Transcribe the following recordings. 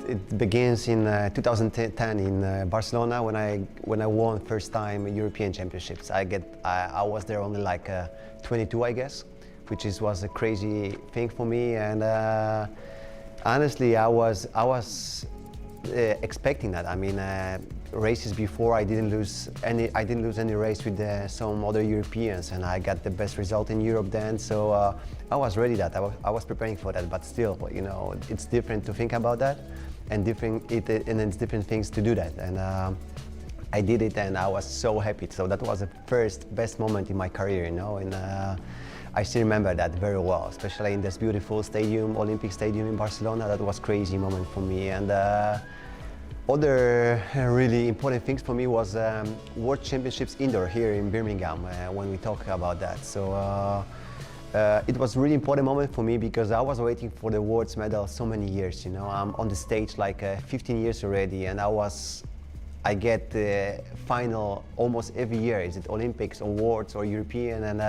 It begins in 2010 in Barcelona when I won first time European Championships. I was there only like 22, I guess, which was a crazy thing for me. And honestly, I was expecting that. I mean, races before I didn't lose any race with some other Europeans, and I got the best result in Europe then. So I was ready that. I was preparing for that. But still, you know, it's different to think about that. And it's different things to do that, and I did it, and I was so happy. So that was the first best moment in my career, you know, and I still remember that very well, especially in this beautiful stadium, Olympic Stadium in Barcelona. That was a crazy moment for me. And other really important things for me was World Championships indoor here in Birmingham when we talk about that. So. It was a really important moment for me because I was waiting for the world's medal so many years. You know, I'm on the stage like 15 years already, and I get the final almost every year. Is it Olympics or Worlds or European? And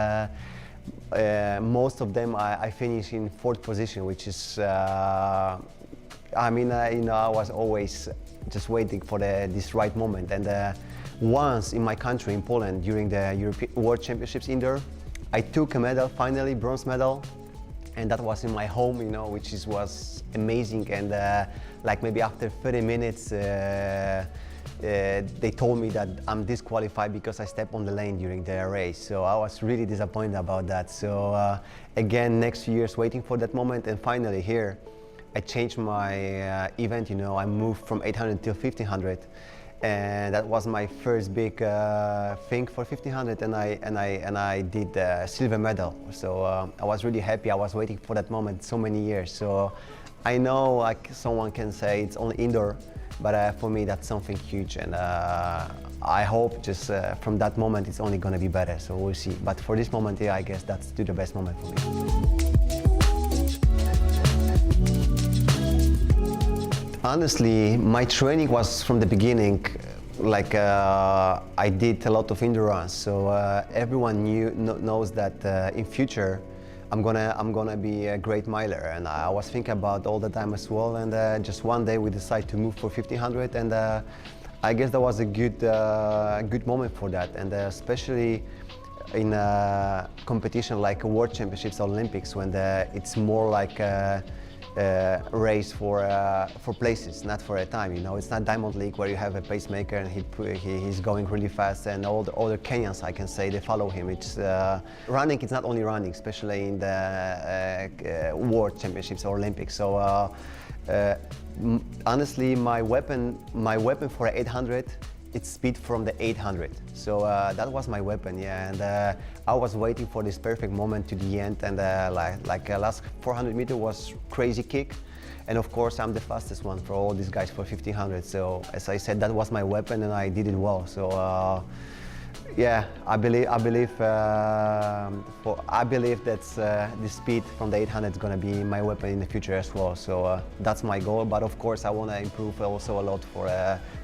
most of them I finish in fourth position, which is, I mean, you know, I was always just waiting for this right moment. And once in my country, in Poland, during the European World Championships indoor, I took a medal, finally, bronze medal, and that was in my home, you know, which was amazing. And like maybe after 30 minutes, they told me that I'm disqualified because I stepped on the lane during the race. So I was really disappointed about that. So again, next few years waiting for that moment, and finally here, I changed my event. You know, I moved from 800 to 1500. And that was my first big thing for 1500, and I did the silver medal. So I was really happy. I was waiting for that moment so many years. So I know, like, someone can say it's only indoor, but for me that's something huge. And I hope just from that moment it's only going to be better. So we'll see. But for this moment, yeah, I guess that's the best moment for me. Honestly, my training was from the beginning, like I did a lot of endurance. So everyone knows that in future I'm gonna be a great miler, and I was thinking about all the time as well. And just one day we decided to move for 1500, and I guess that was a good moment for that, and especially in a competition like World Championships, Olympics, when it's more like race for places, not for a time. You know, it's not Diamond League where you have a pacemaker and he's going really fast, and all the other Kenyans, I can say, they follow him. It's running. It's not only running, especially in the World Championships or Olympics. So honestly, my weapon for 800. It's speed from the 800, so that was my weapon, yeah. And I was waiting for this perfect moment to the end, and last 400 meters was crazy kick, and of course I'm the fastest one for all these guys for 1500. So as I said, that was my weapon, and I did it well. So yeah, I believe that the speed from the 800 is going to be my weapon in the future as well. So that's my goal. But of course, I want to improve also a lot for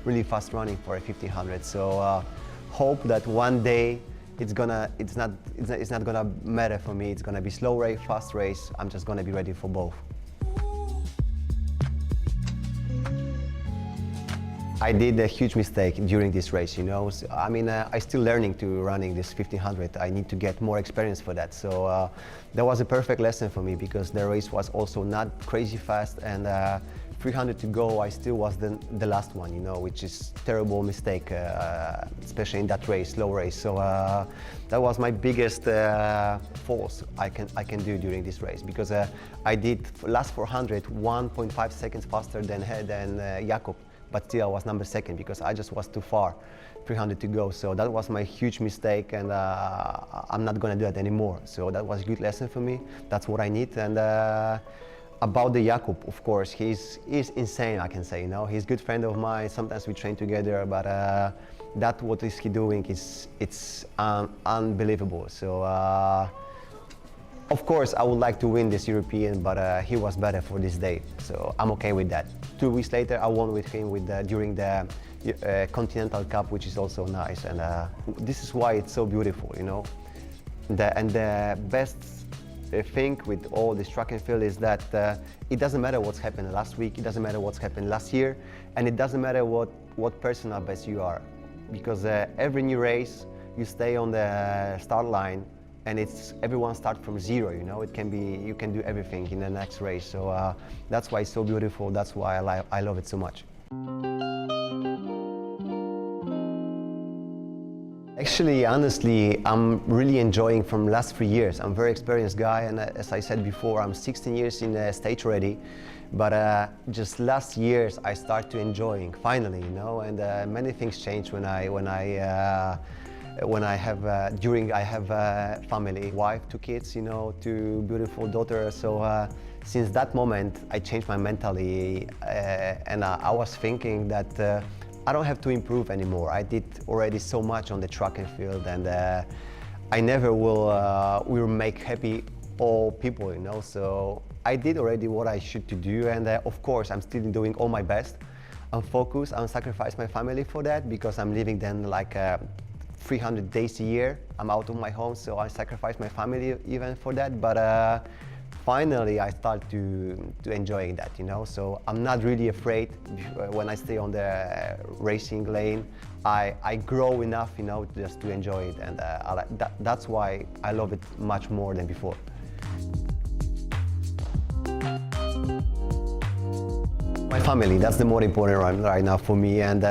really fast running for a 1500. So hope that one day it's not gonna matter for me. It's gonna be slow race, fast race. I'm just gonna be ready for both. I did a huge mistake during this race, you know. So, I mean, I'm still learning to running this 1500. I need to get more experience for that. So that was a perfect lesson for me, because the race was also not crazy fast, and 300 to go, I still was the last one, you know, which is terrible mistake, especially in that race, slow race. So that was my biggest fault I can do during this race, because I did last 400 1.5 seconds faster than Jakob. But still I was number second because I just was too far, 300 to go. So that was my huge mistake, and I'm not gonna do that anymore. So that was a good lesson for me. That's what I need. And about the Jakob, of course, he's insane, I can say, you know. He's a good friend of mine. Sometimes we train together, but that what is he doing it's unbelievable. So of course, I would like to win this European, but he was better for this day, so I'm okay with that. 2 weeks later, I won with him during the Continental Cup, which is also nice. And this is why it's so beautiful, you know. The best thing with all this track and field is that it doesn't matter what's happened last week, it doesn't matter what's happened last year, and it doesn't matter what personal best you are, because every new race you stay on the start line, and everyone starts from zero. You know, you can do everything in the next race. So that's why it's so beautiful. That's why I love it so much. Actually, honestly, I'm really enjoying from last 3 years. I'm a very experienced guy, and as I said before, I'm 16 years in the stage already. But just last years, I start to enjoying finally, you know. And many things changed when I have a family, wife, 2 kids, you know, 2 beautiful daughters. So since that moment, I changed my mentality, and I was thinking that. I don't have to improve anymore. I did already so much on the track and field, and I never will make happy all people, you know. So I did already what I should to do, and of course I'm still doing all my best. I'm focused. I'm sacrifice my family for that, because I'm living then like 300 days a year. I'm out of my home, so I sacrifice my family even for that. But finally, I start to enjoying that, you know. So I'm not really afraid when I stay on the racing lane. I grow enough, you know, just to enjoy it, and that's why I love it much more than before. My family, that's the more important right now for me, and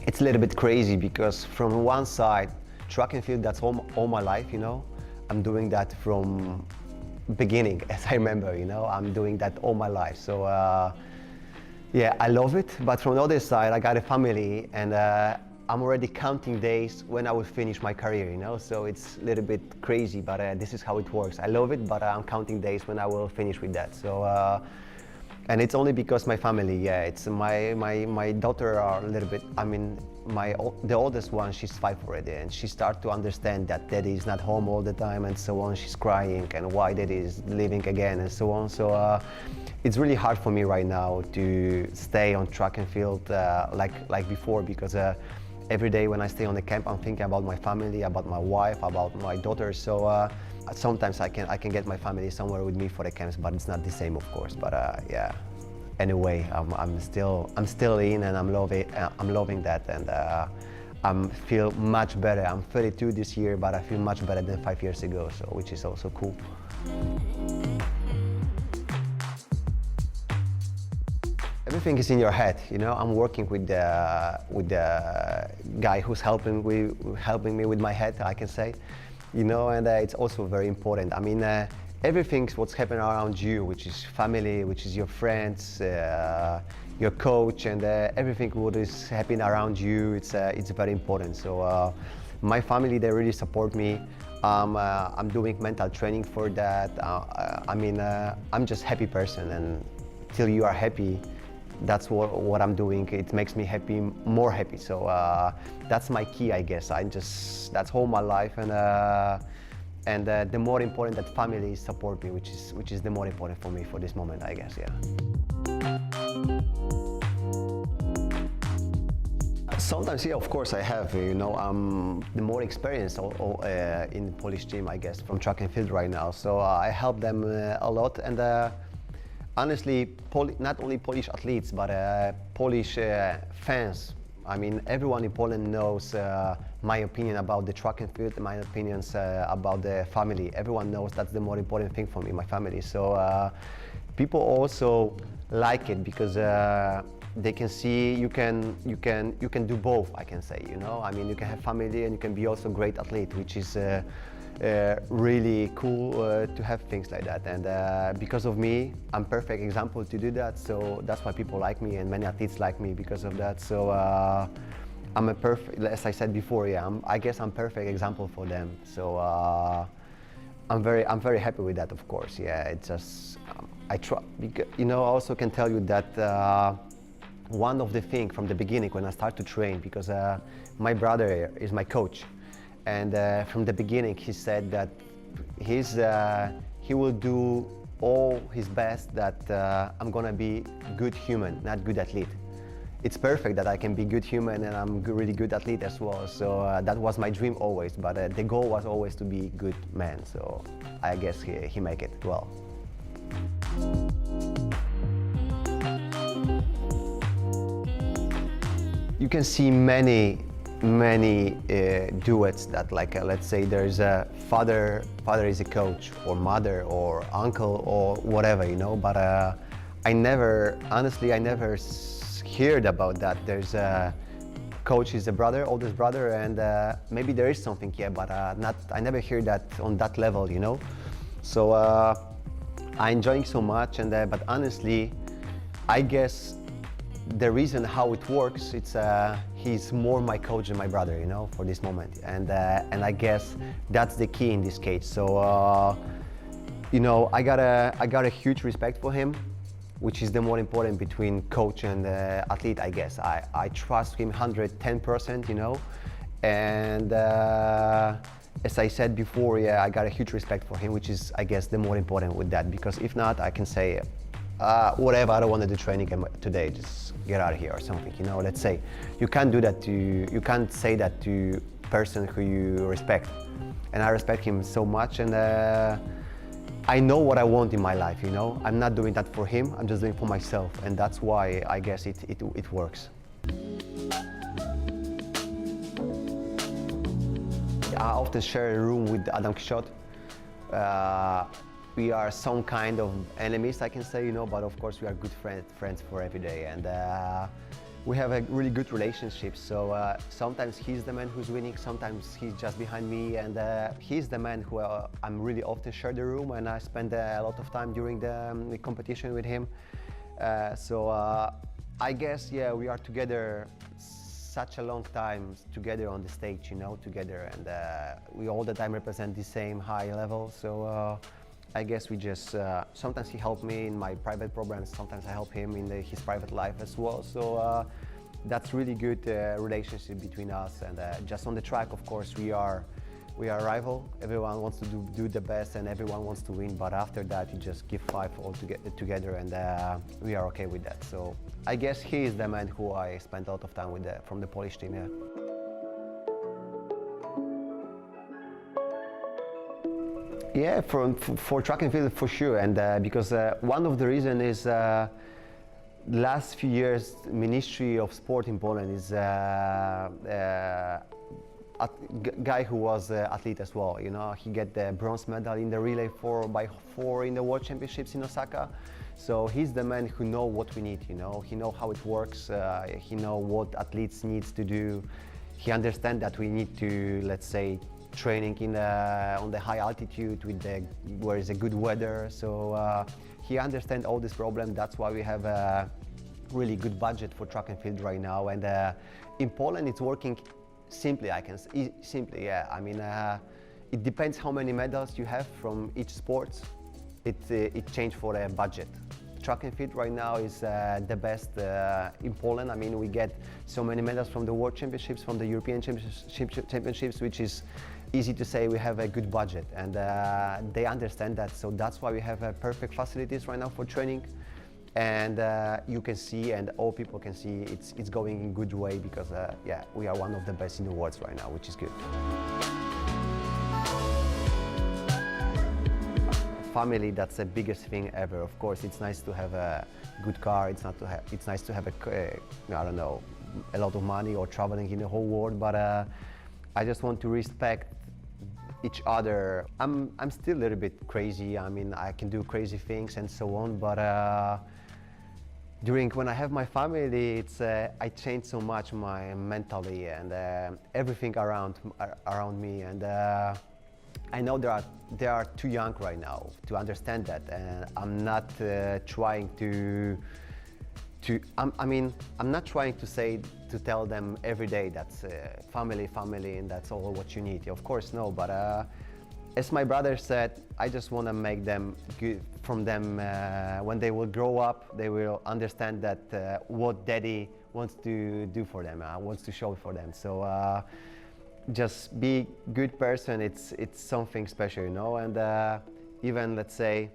it's a little bit crazy because from one side, track and field, that's all my life, you know. I'm doing that from beginning, as I remember, you know. I'm doing that all my life. So yeah, I love it. But from the other side, I got a family, and I'm already counting days when I will finish my career, you know. So it's a little bit crazy, but this is how it works. I love it, but I'm counting days when I will finish with that. So and it's only because my family, yeah. It's my daughter are a little bit, I mean, the oldest one, she's 5 already, and she starts to understand that daddy is not home all the time and so on. She's crying, and why daddy is leaving again and so on. So it's really hard for me right now to stay on track and field like before, because every day when I stay on the camp, I'm thinking about my family, about my wife, about my daughter. So sometimes I can get my family somewhere with me for the camps, but it's not the same, of course. But yeah. Anyway, I'm still in, and I'm loving that, and I feel much better. I'm 32 this year, but I feel much better than 5 years ago, so which is also cool. Everything is in your head, you know. I'm working with the guy who's helping me with my head, I can say, you know, and it's also very important. I mean. Everything's what's happening around you, which is family, which is your friends, your coach, and everything what is happening around you. It's very important. So my family, they really support me. I'm doing mental training for that. I mean, I'm just a happy person, and till you are happy, that's what I'm doing. It makes me happy, more happy. So that's my key, I guess. That's all my life, and the more important that family support me, which is the more important for me for this moment, I guess, yeah. Sometimes, yeah, of course I have, you know. I'm the more experienced in the Polish team, I guess, from track and field right now. So I help them a lot, and honestly, not only Polish athletes, but Polish fans. I mean, everyone in Poland knows my opinion about the track and field, my opinions about the family. Everyone knows that's the more important thing for me, my family. So people also like it because they can see you can do both, I can say, you know. I mean, you can have family and you can be also a great athlete, which is really cool to have things like that. And because of me, I'm perfect example to do that. So that's why people like me, and many athletes like me because of that. So I'm a perfect, as I said before, yeah. I guess I'm perfect example for them. So I'm very happy with that, of course. Yeah, it's just I try. You know, I also can tell you that one of the things from the beginning when I start to train, because my brother is my coach. And from the beginning, he said that he will do all his best that I'm gonna be good human, not good athlete. it's perfect that I can be good human and I'm really good athlete as well. So that was my dream always, but the goal was always to be good man. So I guess he make it well. You can see many duets that, like, let's say there's a father is a coach, or mother or uncle or whatever, you know, but I never heard about that. There's a coach is a brother, oldest brother, and maybe there is something here, but I never heard that on that level, you know. So I'm enjoying so much, and but honestly, I guess the reason how it works, it's he's more my coach than my brother, you know, for this moment, and I guess that's the key in this case. So you know, I got a huge respect for him, which is the more important between coach and athlete, I guess. I trust him 110%, you know, and as I said before, yeah, I got a huge respect for him, which is, I guess, the more important with that, because if not, I can say, whatever, I don't want to do training today, just get out of here or something, you know. Let's say you can't do that you can't say that to person who you respect, and I respect him so much, and I know what I want in my life, you know. I'm not doing that for him, I'm just doing it for myself, and that's why I guess it works. I often share a room with Adam Kishot. We are some kind of enemies, I can say, you know, but of course we are good friends for every day, and we have a really good relationship. So sometimes he's the man who's winning, sometimes he's just behind me, and he's the man who I'm really often share the room, and I spend a lot of time during the competition with him. So I guess, yeah, we are together such a long time together on the stage, you know, together, and we all the time represent the same high level. So I guess we just, sometimes he helped me in my private programs, sometimes I help him in his private life as well. So that's really good relationship between us, and just on the track, of course, we are rival. Everyone wants to do the best, and everyone wants to win, but after that you just give five all together, and we are okay with that. So I guess he is the man who I spent a lot of time with from the Polish team, yeah. Yeah, for track and field, for sure, and because one of the reasons is last few years Ministry of Sport in Poland is a guy who was athlete as well, you know. He get the bronze medal in the relay 4x4 in the World Championships in Osaka. So he's the man who know what we need, you know. He know how it works, he know what athletes needs to do. He understand that we need to, let's say, training on the high altitude where is a good weather. So he understands all this problem. That's why we have a really good budget for track and field right now. And in Poland, it's working simply. I can say simply, yeah. I mean, it depends how many medals you have from each sport. It changed for a budget. Track and field right now is the best in Poland. I mean, we get so many medals from the World Championships, from the European Championships, which is easy to say we have a good budget, and they understand that. So that's why we have perfect facilities right now for training, and you can see, and all people can see, it's going in a good way, because yeah, we are one of the best in the world right now, which is good. Family, that's the biggest thing ever. Of course, it's nice to have a good car. It's nice to have I don't know, a lot of money or traveling in the whole world. But I just want to respect each other. I'm still a little bit crazy. I mean, I can do crazy things and so on. But when I have my family, it's I change so much my mentally and everything around me, and I know they are too young right now to understand that, and I'm not trying I'm not trying to tell them every day that's family, and that's all what you need. Of course, no, but as my brother said, I just want to make them good from them. When they will grow up, they will understand that what daddy wants to do for them, wants to show for them. So just be good person, it's something special, you know. And even, let's say,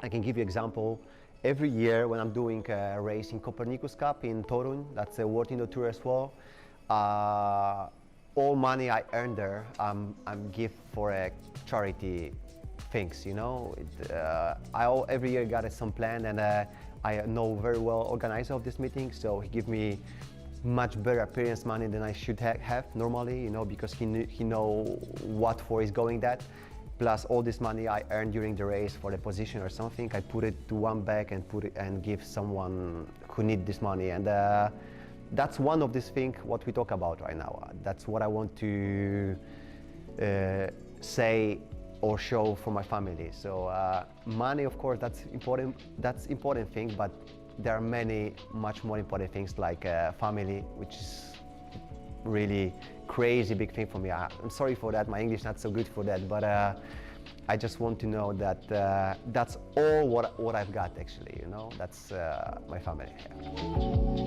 I can give you example, every year when I'm doing a race in Copernicus Cup in Torun, that's a World Indoor Tour as well, all money I earn there, I'm give for a charity things, you know. Every year got some plan, and I know very well organizer of this meeting, so he give me much better appearance money than I should have normally, you know, because he know what for is going that. Plus all this money I earned during the race for the position or something, I put it to one bag and put it and give someone who need this money. And that's one of these things what we talk about right now. That's what I want to say or show for my family. So money, of course, that's important thing, but there are much more important things like family, which is really crazy big thing for me. I'm sorry for that, my English not so good for that, but I just want to know that that's all what I've got actually, you know, that's my family. Yeah.